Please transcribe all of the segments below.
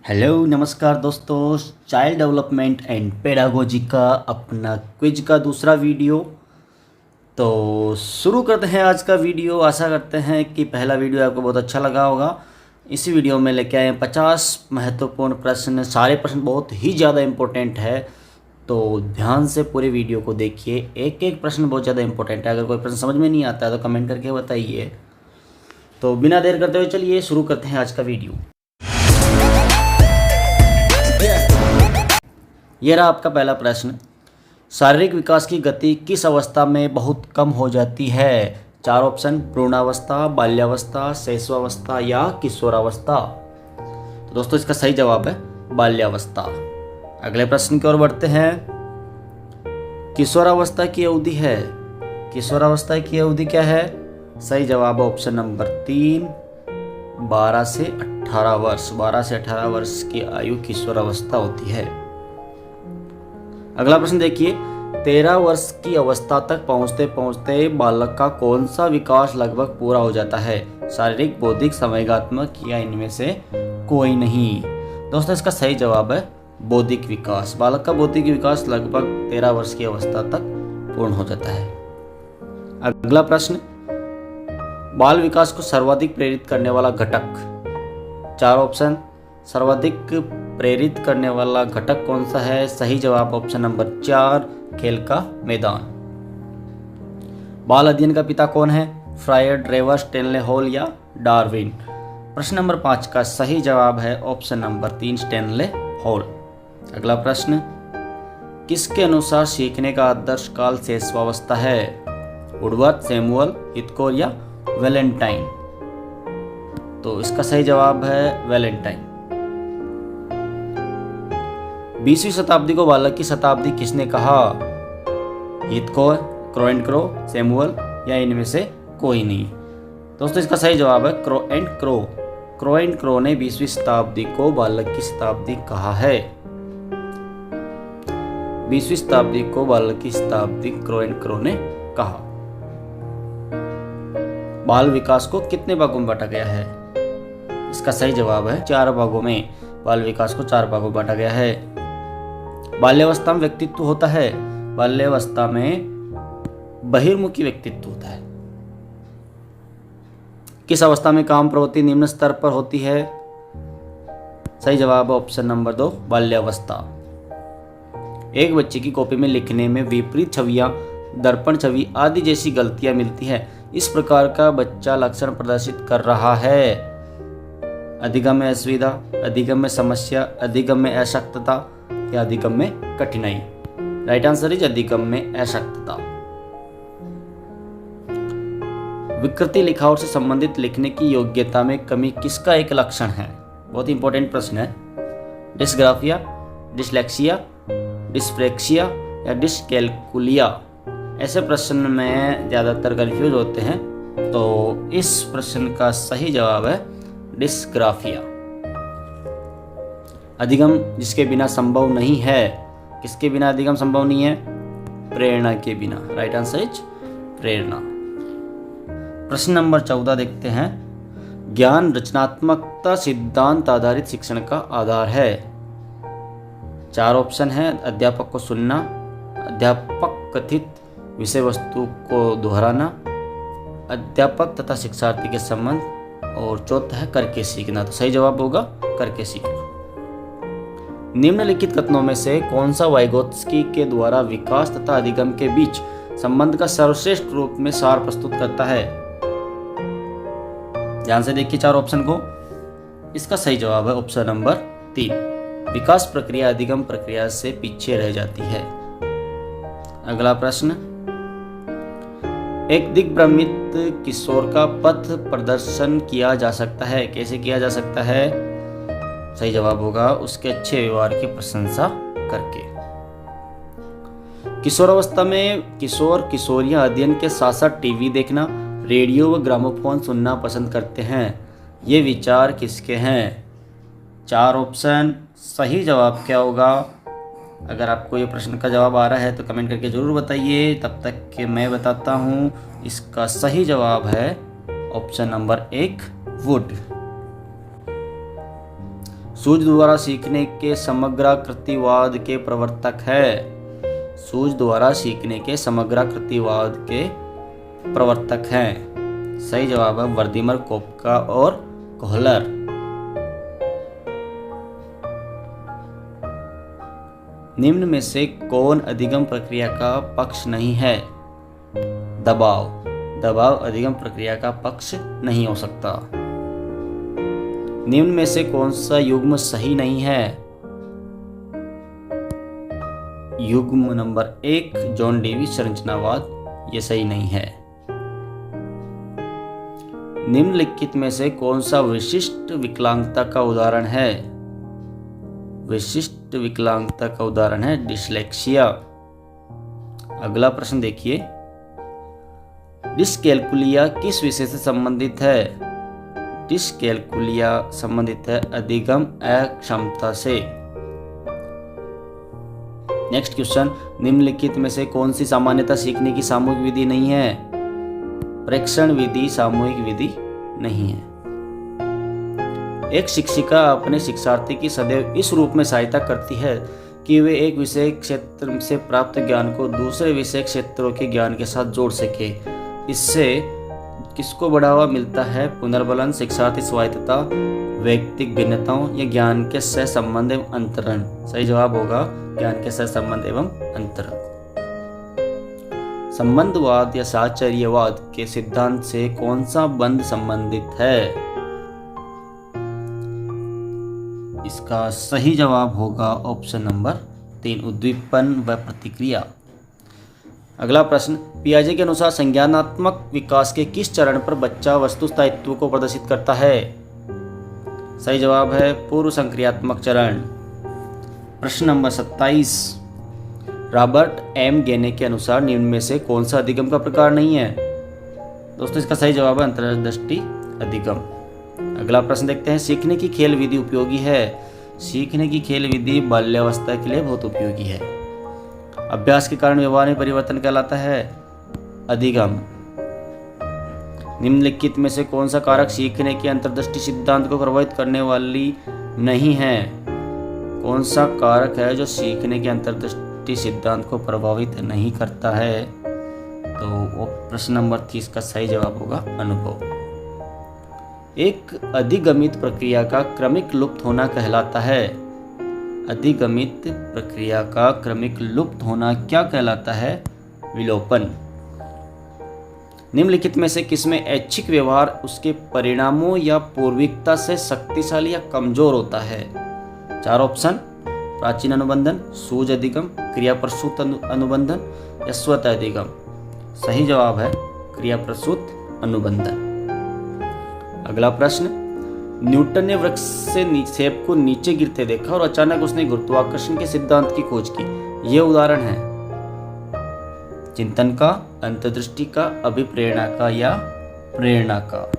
Hello नमस्कार दोस्तों, child development and pedagogy का अपना क्विज का दूसरा वीडियो। तो शुरू करते हैं आज का वीडियो। आशा करते हैं कि पहला वीडियो आपको बहुत अच्छा लगा होगा। इसी वीडियो में लेके आए हैं 50 महत्वपूर्ण प्रश्न। सारे प्रश्न बहुत ही ज़्यादा इम्पोर्टेंट है, तो ध्यान से पूरे वीडियो को देखिए। एक एक प्रश्न बहुत ज़्यादा इम्पोर्टेंट है। अगर कोई प्रश्न समझ में नहीं आता है तो कमेंट करके बताइए। तो बिना देर करते हुए चलिए शुरू करते हैं आज का वीडियो। यह रहा आपका पहला प्रश्न। शारीरिक विकास की गति किस अवस्था में बहुत कम हो जाती है? चार ऑप्शन: भ्रूणावस्था, बाल्यावस्था, शैशवावस्था या किशोरावस्था। तो दोस्तों इसका सही जवाब है बाल्यावस्था। अगले प्रश्न की ओर बढ़ते हैं। किशोरावस्था की अवधि है, किशोरावस्था की अवधि क्या है? सही जवाब है ऑप्शन नंबर 3, 12 से 18 वर्ष। 12 से 18 वर्ष की आयु किशोरावस्था होती है। अगला प्रश्न देखिए। 13 वर्ष की अवस्था तक पहुंचते पहुंचते बालक का कौन सा विकास लगभग पूरा हो जाता है? शारीरिक, बौद्धिक, संवेगात्मक या इनमें से कोई नहीं। दोस्तों इसका सही जवाब है बौद्धिक विकास। बालक का बौद्धिक विकास लगभग 13 वर्ष की अवस्था तक पूर्ण हो जाता है। अगला प्रश्न। बाल विकास को सर्वाधिक प्रेरित करने वाला घटक। चार ऑप्शन। सर्वाधिक प्रेरित करने वाला घटक कौन सा है? सही जवाब ऑप्शन नंबर 4, खेल का मैदान। बाल अध्ययन का पिता कौन है? फ्रायड, रेवर, स्टेनले हॉल या डार्विन। प्रश्न नंबर 5 का सही जवाब है ऑप्शन नंबर 3, स्टेनले हॉल। अगला प्रश्न। किसके अनुसार सीखने का आदर्श काल शैशवावस्था है? वुडवर्थ, सैमुअल, हिथकोर या वैलेंटाइन। तो इसका सही जवाब है वैलेंटाइन। 20वीं शताब्दी को बालक की शताब्दी किसने कहा? हिथकोर, क्रो एंड क्रो, सैमुअल या इनमें से कोई नहीं। दोस्तों इसका सही जवाब है crow and crow. Crow and crow ने 20वीं शताब्दी को बालक की शताब्दी कहा है। 20वीं शताब्दी को बालक की शताब्दी क्रो एंड क्रो ने कहा। बाल विकास को कितने भागों में बांटा गया है? इसका सही जवाब है 4 भागों में। बाल विकास को 4 भागों में बांटा गया है। बाल्यावस्था में व्यक्तित्व होता है। बाल्यावस्था में बहिर्मुखी व्यक्तित्व होता है। किस अवस्था में काम प्रवृत्ति निम्न स्तर पर होती है? सही जवाब है ऑप्शन नंबर 2, बाल्यावस्था। एक बच्चे की कॉपी में लिखने में विपरीत छवियां, दर्पण छवि आदि जैसी गलतियां मिलती है। इस प्रकार का बच्चा लक्षण प्रदर्शित कर रहा है। अधिगम में असुविधा, अधिगम में समस्या, अधिगम में अशक्तता या अधिगम में कठिनाई। राइट आंसर इज अधिगम में अशक्तता। विकृति लिखावट से संबंधित लिखने की योग्यता में कमी किसका एक लक्षण है? बहुत इंपॉर्टेंट प्रश्न है। डिस्ग्राफिया, डिसलेक्सिया, डिस्प्रेक्सिया या डिसकैलकुलिया। ऐसे प्रश्न में ज़्यादातर कंफ्यूज होते हैं, तो इस प्रश्न का सही जवाब है डिस्ग्राफिया। अधिगम जिसके बिना संभव नहीं है। किसके बिना अधिगम संभव नहीं है? प्रेरणा के बिना। राइट आंसर इज प्रेरणा। प्रश्न नंबर 14 देखते हैं। ज्ञान रचनात्मकता सिद्धांत आधारित शिक्षण का आधार है। 4 ऑप्शन है। अध्यापक को सुनना, अध्यापक कथित विषय वस्तु को दोहराना, अध्यापक तथा शिक्षार्थी के संबंध, और चौथा है करके सीखना। तो सही जवाब होगा करके सीखना। निम्नलिखित कथनों में से कौन सा वाइगोत्स्की के द्वारा विकास तथा अधिगम के बीच संबंध का सर्वश्रेष्ठ रूप में सार प्रस्तुत करता है? ध्यान से देखिए 4 ऑप्शन को। इसका सही जवाब है ऑप्शन नंबर 3, विकास प्रक्रिया अधिगम प्रक्रिया से पीछे रह जाती है। अगला प्रश्न। एक दिग्भ्रमित किशोर का पथ प्रदर्शन किया जा सकता है। कैसे किया जा सकता है? सही जवाब होगा उसके अच्छे व्यवहार की प्रशंसा करके। किशोरावस्था में किशोर किशोरियां अध्ययन के साथ साथ टीवी देखना, रेडियो व ग्रामोफोन सुनना पसंद करते हैं। ये विचार किसके हैं? 4 ऑप्शन। सही जवाब क्या होगा? अगर आपको ये प्रश्न का जवाब आ रहा है तो कमेंट करके ज़रूर बताइए। तब तक कि मैं बताता हूँ। इसका सही जवाब है ऑप्शन नंबर 1, वुड। सूझ द्वारा सीखने के समग्राकृतिवाद के प्रवर्तक है। सूझ द्वारा सीखने के समग्राकृतिवाद के प्रवर्तक हैं। सही जवाब है वर्दीमर, कोपका और कोहलर। निम्न में से कौन अधिगम प्रक्रिया का पक्ष नहीं है? दबाव। दबाव अधिगम प्रक्रिया का पक्ष नहीं हो सकता। निम्न में से कौन सा युग्म सही नहीं है? युग्म नंबर 1 जॉन डेवी संरचनावाद, यह सही नहीं है। निम्नलिखित में से कौन सा विशिष्ट विकलांगता का उदाहरण है? विशिष्ट विकलांगता का उदाहरण है डिसलेक्सिया। अगला प्रश्न देखिए, डिस्कैल्कुलिया किस विषय से संबंधित है? डिस्कैल्कुलिया संबंधित है अधिगम अक्षमता से। नेक्स्ट क्वेश्चन, निम्नलिखित में से कौन सी सामान्यतः सीखने की सामूहिक विधि नहीं है? प्रेक्षण विधि सामूहिक विधि नहीं है। एक शिक्षिका अपने शिक्षार्थी की सदैव इस रूप में सहायता करती है कि वे एक विषय क्षेत्र से प्राप्त ज्ञान को दूसरे विषय क्षेत्रों के ज्ञान के साथ जोड़ सके। इससे किसको बढ़ावा मिलता है? पुनर्बलन, शिक्षार्थी स्वायत्तता, वैयक्तिक भिन्नताओं या ज्ञान के सहसंबंध एवं अंतरण। सही जवाब होगा ज्ञान के सहसंबंध एवं अंतरण। संबंधवाद या साहचर्यवाद के सिद्धांत से कौन सा बंध संबंधित है? इसका सही जवाब होगा ऑप्शन नंबर 3 उद्दीपन व प्रतिक्रिया। अगला प्रश्न, पियाजे के अनुसार संज्ञानात्मक विकास के किस चरण पर बच्चा वस्तु स्थायित्व को प्रदर्शित करता है? सही जवाब है पूर्व संक्रियात्मक चरण। प्रश्न नंबर 27, रॉबर्ट एम गेने के अनुसार निम्न में से कौन सा अधिगम का प्रकार नहीं है? दोस्तों इसका सही जवाब है अंतर्दृष्टि अधिगम। अगला प्रश्न देखते हैं, सीखने की खेल विधि उपयोगी है? सीखने की खेल विधि बाल्यावस्था के लिए बहुत उपयोगी है। अभ्यास के कारण व्यवहार में परिवर्तन कहलाता है अधिगम। निम्नलिखित में से कौन सा कारक सीखने के अंतर्दृष्टि सिद्धांत को प्रभावित करने वाली नहीं है? कौन सा कारक है जो सीखने के अंतर्दृष्टि सिद्धांत को प्रभावित नहीं करता है? तो वो प्रश्न नंबर 30 का सही जवाब होगा अनुभव। एक अधिगमित प्रक्रिया का क्रमिक लुप्त होना कहलाता है। अधिगमित प्रक्रिया का क्रमिक लुप्त होना क्या कहलाता है? विलोपन। निम्नलिखित में से किसमें ऐच्छिक व्यवहार उसके परिणामों या पूर्विकता से शक्तिशाली या कमजोर होता है? 4 ऑप्शन, प्राचीन अनुबंधन, सूझ अधिगम, क्रिया प्रसूत अनुबंधन या स्वतः अधिगम। सही जवाब है क्रिया प्रसूत अनुबंधन। अगला प्रश्न, न्यूटन ने वृक्ष से सेब को नीचे गिरते देखा और अचानक उसने गुरुत्वाकर्षण के सिद्धांत की खोज की। यह उदाहरण है चिंतन का, अंतर्दृष्टि का, अभिप्रेरणा का या प्रेरणा का।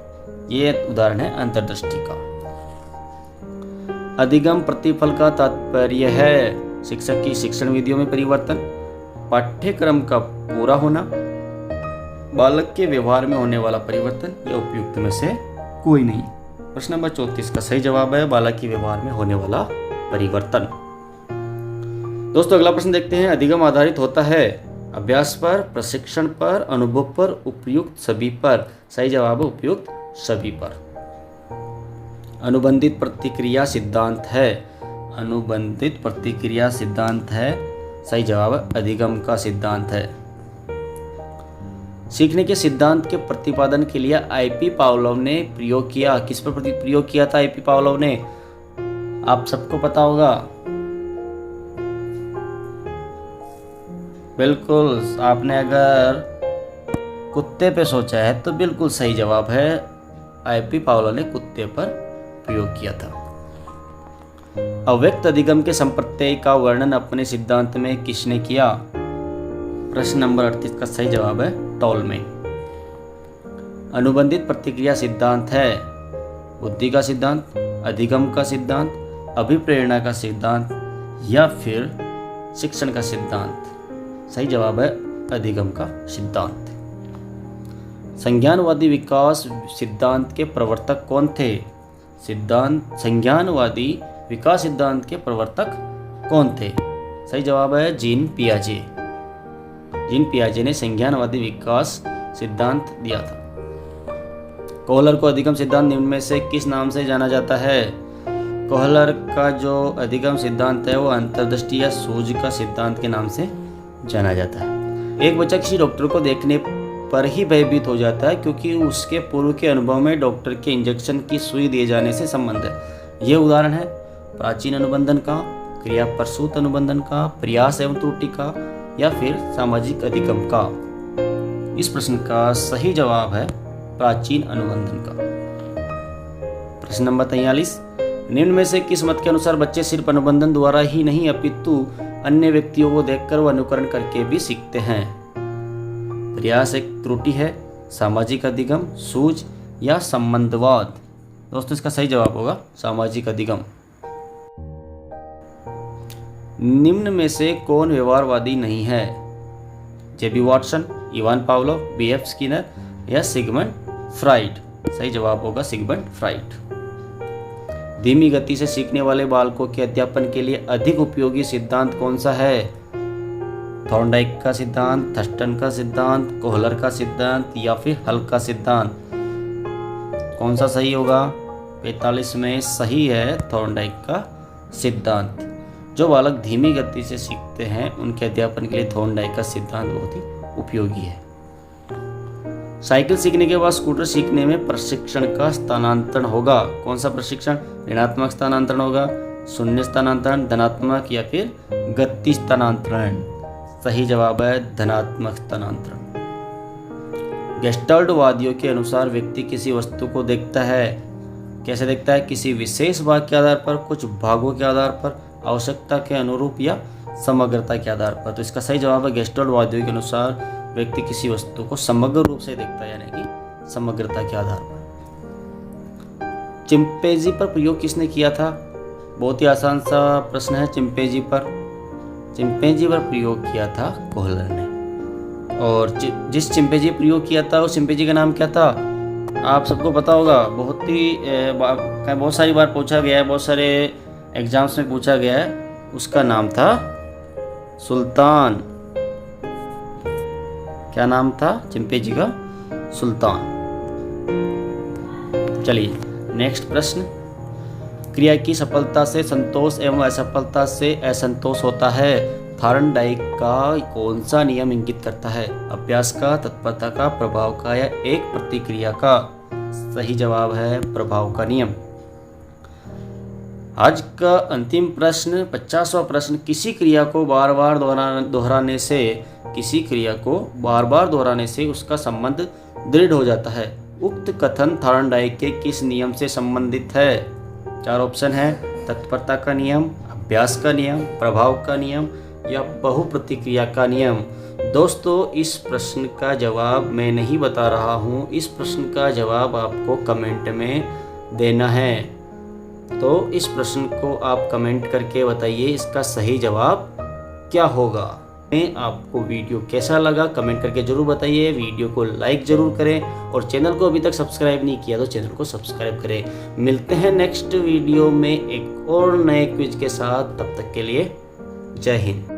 यह उदाहरण है अंतर्दृष्टि का। अधिगम प्रतिफल का तात्पर्य है शिक्षक की शिक्षण विधियों में परिवर्तन, पाठ्यक्रम का पूरा होना, बालक के व्यवहार में होने वाला परिवर्तन या उपयुक्त में से कोई नहीं। प्रश्न नंबर 34 का सही जवाब है बालक के व्यवहार में होने वाला परिवर्तन। दोस्तों अगला प्रश्न देखते हैं, अधिगम आधारित होता है अभ्यास पर, प्रशिक्षण पर, अनुभव पर, उपयुक्त सभी पर। सही जवाब है उपयुक्त सभी पर। अनुबंधित प्रतिक्रिया सिद्धांत है। अनुबंधित प्रतिक्रिया सिद्धांत है। सही जवाब है अधिगम का सिद्धांत है। सीखने के सिद्धांत के प्रतिपादन के लिए आईपी पावलोव ने प्रयोग किया। किस पर प्रयोग किया था आईपी पावलोव ने? आप सबको पता होगा। बिल्कुल, आपने अगर कुत्ते पे सोचा है तो बिल्कुल सही जवाब है आईपी पावलोव ने कुत्ते पर प्रयोग किया था। अव्यक्त अधिगम के संप्रत्यय का वर्णन अपने सिद्धांत में किसने किया? प्रश्न नंबर 38 का सही जवाब है टॉलमे। अनुबंधित प्रतिक्रिया सिद्धांत है बुद्धि का सिद्धांत, अधिगम का सिद्धांत, अभिप्रेरणा का सिद्धांत या फिर शिक्षण का सिद्धांत। सही जवाब है अधिगम का सिद्धांत। संज्ञानवादी विकास सिद्धांत के प्रवर्तक कौन थे? संज्ञानवादी विकास सिद्धांत के प्रवर्तक कौन थे? सही जवाब है जीन पियाजे। जीन पियाजे ने संज्ञानवादी विकास सिद्धांत दिया था। कोहलर को अधिगम सिद्धांत निम्न में से किस नाम से जाना जाता है? कोहलर का जो अधिगम सिद्धांत है वो अंतर्दृष्टि या सूझ का सिद्धांत के नाम से जाना जाता है। एक बच्चा किसी डॉक्टर को देखने पर ही भयभीत हो जाता है क्योंकि उसके पूर्व के अनुभव में डॉक्टर के इंजेक्शन की सुई दिए जाने से संबंध है। ये उदाहरण है प्राचीन अनुबंधन का, क्रिया प्रसूत अनुबंधन का, प्रयास एवं त्रुटि का, या फिर सामाजिक अधिगम का। इस प्रश्न का सही जवाब है प्राचीन अनुबंधन का। प्रश्न नंबर 43, निम्न में से किस मत के अनुसार बच्चे सिर्फ अनुबंधन द्वारा ही नहीं अपितु अन्य व्यक्तियों को देखकर व अनुकरण करके भी सीखते हैं? प्रयास एक त्रुटि है, सामाजिक अधिगम, सूझ या संबंधवाद? दोस्तों इसका सही जवाब होगा सामाजिक अधिगम। निम्न में से कौन व्यवहारवादी नहीं है? JB Watson, Ivan Pavlov, BF Skinner या सिगमंड फ्राइड? सही जवाब होगा सिगमंड फ्राइड। धीमी गति से सीखने वाले बालकों के अध्यापन के लिए अधिक उपयोगी सिद्धांत कौन सा है? थॉर्नडाइक का सिद्धांत, थर्स्टन का सिद्धांत, कोहलर का सिद्धांत या फिर हल का सिद्धांत? कौन सा सही होगा? 45 में सही है थॉर्नडाइक का सिद्धांत। जो बालक धीमी गति से सीखते हैं उनके अध्यापन के लिए थॉर्नडाइक का सिद्धांत बहुत ही उपयोगी है। साइकिल सीखने के बाद स्कूटर सीखने में प्रशिक्षण का स्थानांतरण होगा। कौन सा प्रशिक्षण? ऋणात्मक स्थानांतरण होगा, शून्य स्थानांतरण, धनात्मक या फिर गति स्थानांतरण? सही जवाब है धनात्मक स्थानांतरण। गेस्टाल्टवादियों के अनुसार व्यक्ति किसी वस्तु को देखता है, कैसे देखता है? किसी विशेष भाग के आधार पर, कुछ भागों के आधार पर, आवश्यकता के अनुरूप या समग्रता के आधार पर? तो इसका सही जवाब है गेस्टाल्टवादियों के अनुसार व्यक्ति किसी वस्तु को समग्र रूप से देखता है, यानी कि समग्रता के आधार पर। चिंपैंजी पर प्रयोग किसने किया था? बहुत ही आसान सा प्रश्न है। चिंपैंजी पर प्रयोग किया था कोहलर ने। और जिस चिंपैंजी प्रयोग किया था उस चिंपैंजी का नाम क्या था? आप सबको पता होगा, बहुत सारी बार पूछा गया है, बहुत सारे एग्जाम्स में पूछा गया है। उसका नाम था सुल्तान। क्या नाम था चिंपैंजी का? सुल्तान। चलिए नेक्स्ट प्रश्न, क्रिया की सफलता से संतोष एवं असफलता से असंतोष होता है। थॉर्नडाइक का कौन सा नियम इंगित करता है? अभ्यास का, तत्परता का, प्रभाव का या एक प्रतिक्रिया का? सही जवाब है प्रभाव का नियम। आज का अंतिम प्रश्न 50वां प्रश्न, किसी क्रिया को बार बार दोहराने से उसका संबंध दृढ़ हो जाता है। उक्त कथन थॉर्नडाइक के किस नियम से संबंधित है? 4 ऑप्शन है, तत्परता का नियम, अभ्यास का नियम, प्रभाव का नियम या बहुप्रतिक्रिया का नियम? दोस्तों इस प्रश्न का जवाब मैं नहीं बता रहा हूँ, इस प्रश्न का जवाब आपको कमेंट में देना है। तो इस प्रश्न को आप कमेंट करके बताइए इसका सही जवाब क्या होगा। मैं आपको वीडियो कैसा लगा कमेंट करके जरूर बताइए। वीडियो को लाइक जरूर करें और चैनल को अभी तक सब्सक्राइब नहीं किया तो चैनल को सब्सक्राइब करें। मिलते हैं नेक्स्ट वीडियो में एक और नए क्विज के साथ, तब तक के लिए जय हिंद।